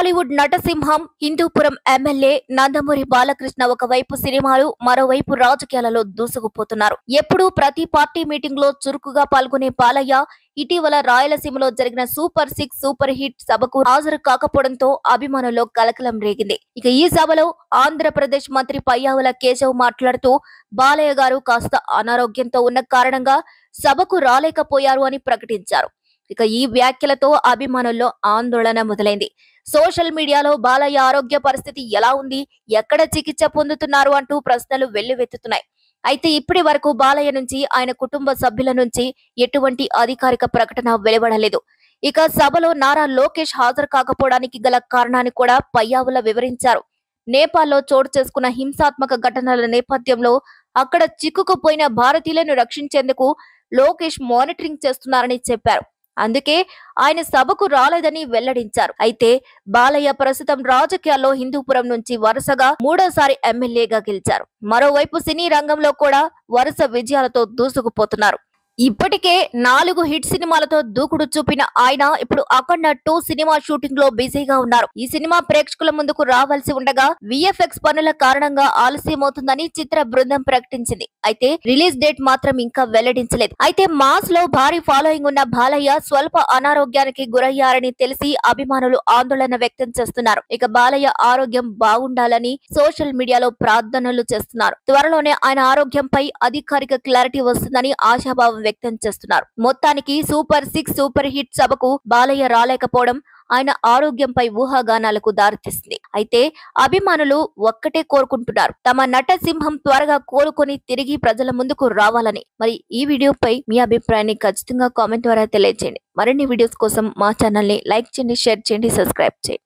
Bollywood నటసింహం Hindupuram MLA Nandamuri Balakrishna ఒకవైపు సినిమాలు మరోవైపు రాజకీయాలలో దూసుకుపోతున్నారు. ఎప్పుడూ ప్రతి పార్టీ మీటింగ్ లో చురుకుగా పాల్గొనే బాలయ్య ఇటీవల రాయలసీమలో జరిగిన సూపర్ 6 సూపర్ హిట్ సభకు హాజరు కాకపోవడంతో అభిమానుల్లో కలకలం రేగింది. ఇక ఈ సభలో ఆంధ్రప్రదేశ్ మంత్రి పయ్యావుల కేశవ్ మాట్లాడుతూ బాలయ్య గారు కాస్త అనారోగ్యంతో ఉన్న కారణంగా సభకు రాలేకపోయారు అని ప్రకటించారు. ఇక ఈ వ్యాఖ్యలతో అభిమానుల్లో ఆందోళన మొదలైంది. సోషల్ మీడియాలో బాలయ్య ఆరోగ్య పరిస్థితి ఎలా ఉంది, ఎక్కడ చికిత్స పొందుతున్నారు అంటూ ప్రశ్నలు వెల్లువెత్తుతున్నాయి. అయితే ఇప్పటి వరకు బాలయ్య నుంచి ఆయన కుటుంబ సభ్యుల నుంచి ఎటువంటి అధికారిక ప్రకటన వెలువడలేదు. ఇక సభలో నారా లోకేష్ హాజరు కాకపోవడానికి గల కారణాన్ని కూడా పయ్యావుల వివరించారు. నేపాల్లో చోటు చేసుకున్న హింసాత్మక ఘటనల నేపథ్యంలో అక్కడ చిక్కుకుపోయిన భారతీయులను రక్షించేందుకు లోకేష్ మానిటరింగ్ చేస్తున్నారని చెప్పారు. అందుకే ఆయన సభకు రాలేదని వెల్లడించారు. అయితే బాలయ్య ప్రస్తుతం రాజకీయాల్లో హిందూపురం నుంచి వరుసగా మూడోసారి ఎమ్మెల్యేగా గెలిచారు. మరోవైపు సినీ రంగంలో కూడా వరుస విజయాలతో దూసుకుపోతున్నారు. ఇప్పటికే 4 హిట్ సినిమాలతో దూకుడు చూపిన ఆయన ఇప్పుడు అఖండ 2 సినిమా షూటింగ్ లో బిజీగా ఉన్నారు. ఈ సినిమా ప్రేక్షకుల ముందుకు రావాల్సి ఉండగా విఎఫ్ఎక్స్ పనుల కారణంగా ఆలస్యమవుతుందని చిత్ర బృందం ప్రకటించింది. అయితే రిలీజ్ డేట్ మాత్రం ఇంకా వెల్లడించలేదు. అయితే మాస్ లో భారీ ఫాలోయింగ్ ఉన్న బాలయ్య స్వల్ప అనారోగ్యానికి గురయ్యారని తెలిసి అభిమానులు ఆందోళన వ్యక్తం చేస్తున్నారు. ఇక బాలయ్య ఆరోగ్యం బాగుండాలని సోషల్ మీడియాలో ప్రార్థనలు చేస్తున్నారు. త్వరలోనే ఆయన ఆరోగ్యంపై అధికారిక క్లారిటీ వస్తుందని ఆశాభావం వ్యక్తం చేస్తున్నారు. మొత్తానికి సూపర్ 6 సూపర్ హిట్ సభకు బాలయ్య రాలేకపోవడం ఆయన ఆరోగ్యంపై ఊహాగానాలకు దారితీస్తుంది. అయితే అభిమానులు ఒక్కటే కోరుకుంటున్నారు, తమ నటసింహం త్వరగా కోలుకొని తిరిగి ప్రజల ముందుకు రావాలని. మరి ఈ వీడియోపై మీ అభిప్రాయాన్ని ఖచ్చితంగా కామెంట్ ద్వారా తెలియజేయండి. మరిన్ని వీడియోస్ కోసం మా ఛానల్ ని లైక్ చేయండి, షేర్ చేయండి, సబ్స్క్రైబ్ చేయండి.